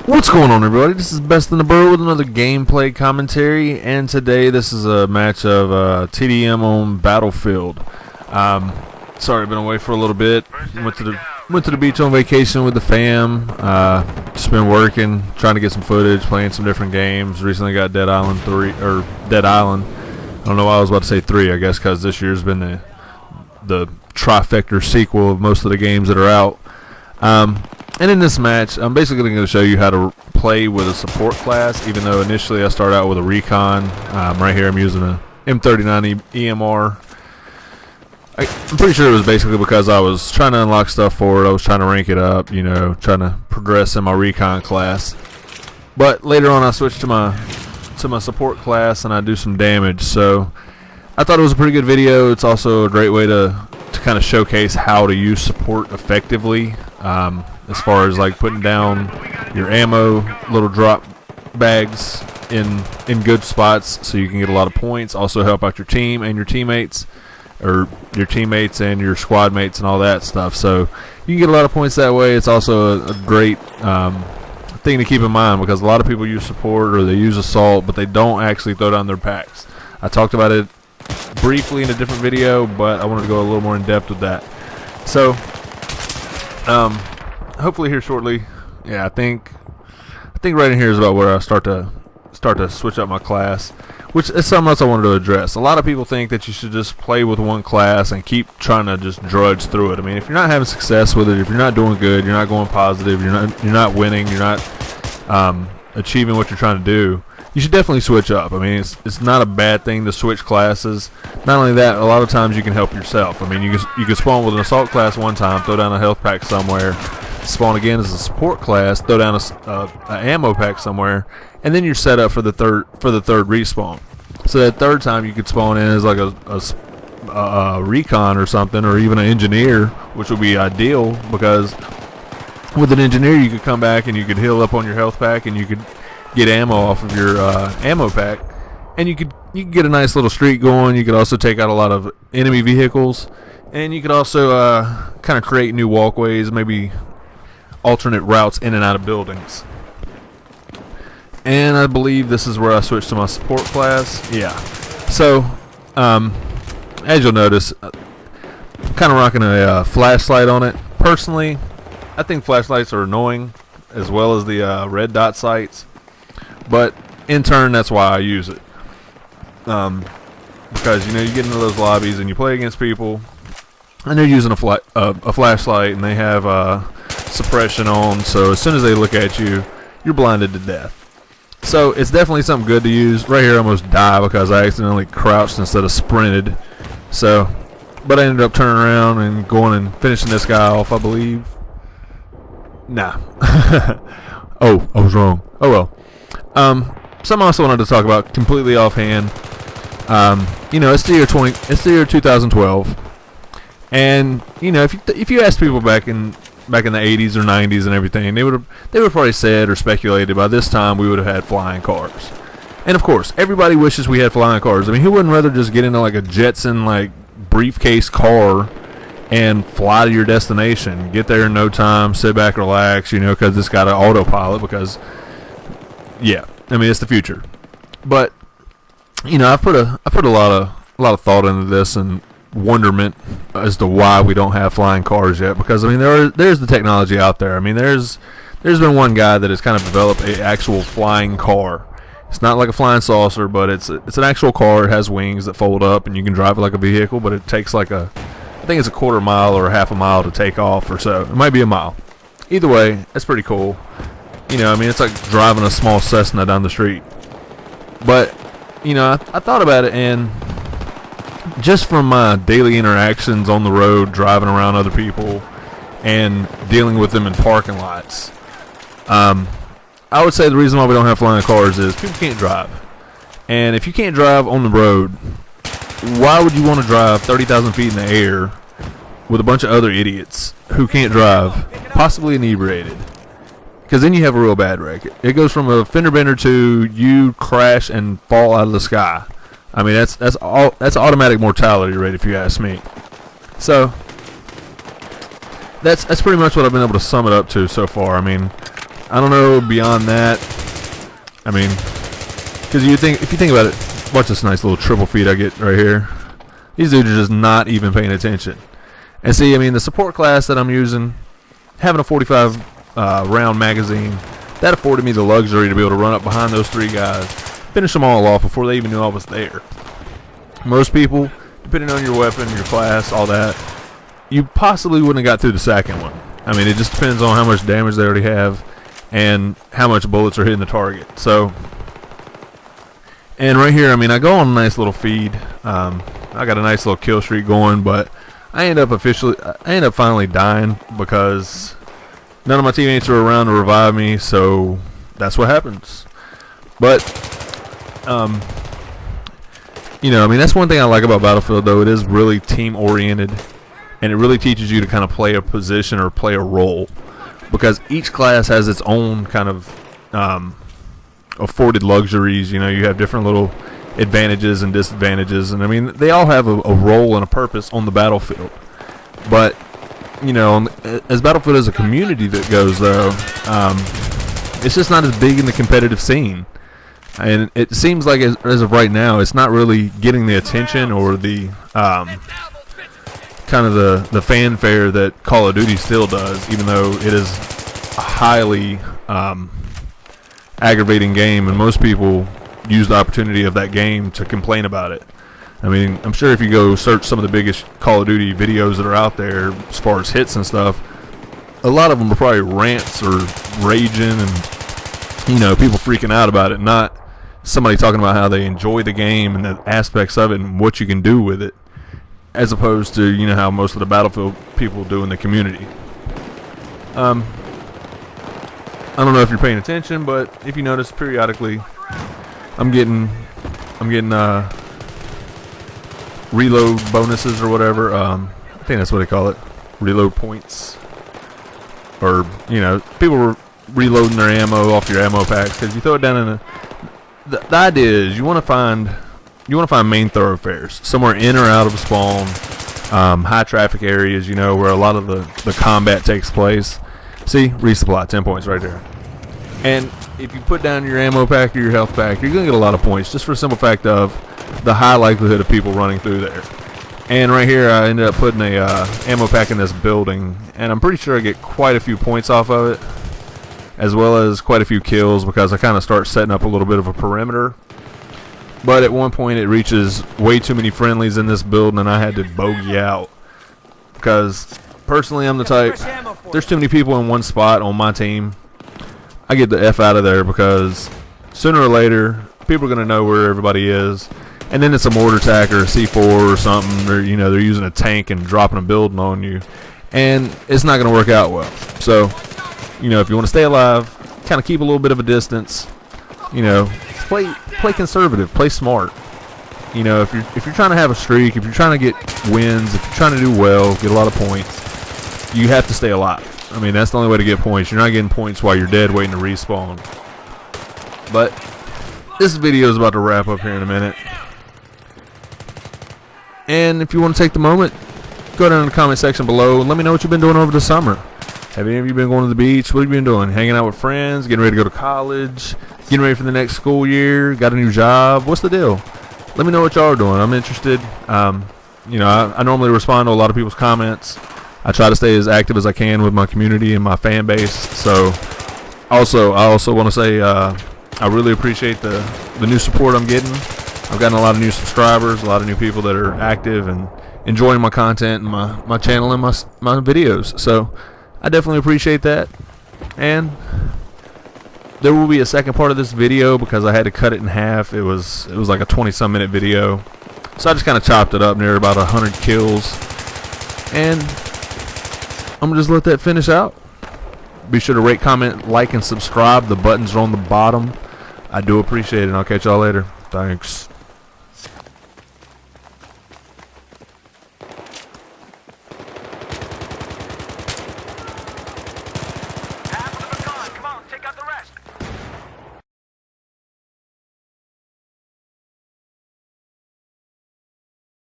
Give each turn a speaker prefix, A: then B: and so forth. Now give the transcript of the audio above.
A: What's going on, everybody? This is Bestintheboro with another gameplay commentary, and today this is a match of TDM on Battlefield. Sorry, I've been away for a little bit. Went to the beach on vacation with the fam. Just been working, trying to get some footage, playing some different games. Recently got Dead Island 3 or Dead Island. I don't know why I was about to say 3. I guess because this year's been the trifecta sequel of most of the games that are out. And in this match, I'm basically going to show you how to play with a support class, even though initially I started out with a recon. Right here I'm using a M39 EMR. I'm pretty sure it was basically because I was trying to unlock stuff for it. I was trying to rank it up, you know, trying to progress in my recon class. But later on I switched to my support class and I do some damage. So I thought it was a pretty good video. It's also a great way to kind of showcase how to use support effectively. As far as like putting down your ammo, little drop bags in good spots so you can get a lot of points. Also help out your team and your teammates, or your teammates and your squad mates and all that stuff. So you can get a lot of points that way. It's also a great thing to keep in mind, because a lot of people use support or they use assault, but they don't actually throw down their packs. I talked about it briefly in a different video, but I wanted to go a little more in depth with that. So hopefully here shortly. Yeah, I think right in here is about where I start to switch up my class, which is something else I wanted to address. A lot of people think that you should just play with one class and keep trying to just drudge through it. I mean, if you're not having success with it, if you're not doing good, you're not going positive, you're not winning, you're not achieving what you're trying to do, you should definitely switch up. I mean, it's not a bad thing to switch classes. Not only that, a lot of times you can help yourself. I mean, you can spawn with an assault class one time, throw down a health pack somewhere, spawn again as a support class, throw down a ammo pack somewhere, and then you're set up for the third respawn. So that third time you could spawn in as like a recon or something, or even an engineer, which would be ideal, because with an engineer you could come back and you could heal up on your health pack and you could get ammo off of your ammo pack, and you could get a nice little streak going. You could also take out a lot of enemy vehicles, and you could also kind of create new walkways, maybe alternate routes in and out of buildings. And I believe this is where I switched to my support class. Yeah. So as you'll notice, I'm kind of rocking a flashlight on it. Personally, I think flashlights are annoying, as well as the red dot sights. But in turn, that's why I use it. Because, you know, you get into those lobbies and you play against people, and they're using a flashlight, and they have suppression on, so as soon as they look at you, you're blinded to death. So it's definitely something good to use. Right here I almost die because I accidentally crouched instead of sprinted. So, but I ended up turning around and going and finishing this guy off, I believe. Nah. Oh, I was wrong. Oh well. Something else I wanted to talk about completely offhand. You know, it's the year 2012, and you know, if you ask people back in the 80s or 90s and everything, they would probably said or speculated by this time we would have had flying cars. And of course, everybody wishes we had flying cars. I mean, who wouldn't rather just get into like a Jetson like briefcase car and fly to your destination, get there in no time, sit back, relax, you know, because it's got an autopilot, because yeah, I mean, it's the future. But you know, I've put a lot of thought into this and wonderment as to why we don't have flying cars yet. Because I mean, there's the technology out there. I mean, there's been one guy that has kind of developed an actual flying car. It's not like a flying saucer, but it's an actual car. It has wings that fold up, and you can drive it like a vehicle. But it takes like I think it's a quarter mile or a half a mile to take off, or so. It might be a mile. Either way, it's pretty cool. You know, I mean, it's like driving a small Cessna down the street. But, you know, I thought about it, and just from my daily interactions on the road, driving around other people, and dealing with them in parking lots, I would say the reason why we don't have flying cars is people can't drive. And if you can't drive on the road, why would you want to drive 30,000 feet in the air with a bunch of other idiots who can't drive, possibly inebriated? Because then you have a real bad wreck. It goes from a fender bender to you crash and fall out of the sky. I mean, that's automatic mortality rate, if you ask me. So that's pretty much what I've been able to sum it up to so far. I mean, I don't know beyond that. I mean, because if you think about it, watch this nice little triple feed I get right here. These dudes are just not even paying attention. And see, I mean, the support class that I'm using, having a 45 round magazine, that afforded me the luxury to be able to run up behind those 3 guys, finish them all off before they even knew I was there. Most people, depending on your weapon, your class, all that, you possibly wouldn't have got through the second one. I mean, it just depends on how much damage they already have and how much bullets are hitting the target. So, and right here, I mean, I go on a nice little feed. I got a nice little kill streak going, but I end up finally dying because none of my teammates are around to revive me. So that's what happens. But you know, I mean, that's one thing I like about Battlefield, though. It is really team oriented, and it really teaches you to kind of play a position or play a role, because each class has its own kind of afforded luxuries. You know, you have different little advantages and disadvantages, and I mean, they all have a role and a purpose on the battlefield. But you know, as Battlefield as a community that goes, though, it's just not as big in the competitive scene. And it seems like as of right now, it's not really getting the attention or the kind of the fanfare that Call of Duty still does, even though it is a highly aggravating game, and most people use the opportunity of that game to complain about it. I mean, I'm sure if you go search some of the biggest Call of Duty videos that are out there as far as hits and stuff, a lot of them are probably rants or raging and, you know, people freaking out about it, not somebody talking about how they enjoy the game and the aspects of it and what you can do with it, as opposed to, you know, how most of the Battlefield people do in the community. I don't know if you're paying attention, but if you notice, periodically I'm getting reload bonuses or whatever. I think that's what they call it, reload points, or, you know, people were reloading their ammo off your ammo packs because you throw it down in the idea is you want to find main thoroughfares, somewhere in or out of a spawn, high traffic areas, you know, where a lot of the combat takes place. See, resupply, 10 points right there. And if you put down your ammo pack or your health pack, you're going to get a lot of points, just for the simple fact of the high likelihood of people running through there. And right here, I ended up putting a ammo pack in this building, and I'm pretty sure I get quite a few points off of it, as well as quite a few kills, because I kind of start setting up a little bit of a perimeter. But at one point it reaches way too many friendlies in this building, and I had to bogey out, because personally I'm the type, there's too many people in one spot on my team. I get the F out of there, because sooner or later people are going to know where everybody is, and then it's a mortar attack or a C4 or something, or, you know, they're using a tank and dropping a building on you, and it's not going to work out well. So, you know, if you want to stay alive, kind of keep a little bit of a distance. You know, play conservative, play smart. You know, if you're trying to have a streak, if you're trying to get wins, if you're trying to do well, get a lot of points, you have to stay alive. I mean, that's the only way to get points. You're not getting points while you're dead waiting to respawn. But this video is about to wrap up here in a minute. And if you want to take the moment, go down in the comment section below and let me know what you've been doing over the summer. Have any of you been going to the beach? What have you been doing? Hanging out with friends? Getting ready to go to college? Getting ready for the next school year? Got a new job? What's the deal? Let me know what y'all are doing. I'm interested. You know, I normally respond to a lot of people's comments. I try to stay as active as I can with my community and my fan base. So, I also want to say I really appreciate the new support I'm getting. I've gotten a lot of new subscribers, a lot of new people that are active and enjoying my content and my channel and my videos. So, I definitely appreciate that. And there will be a second part of this video because I had to cut it in half. It was like a 20-some minute video, so I just kind of chopped it up near about 100 kills, and I'm gonna just let that finish out. Be sure to rate, comment, like, and subscribe. The buttons are on the bottom. I do appreciate it, and I'll catch y'all later. Thanks.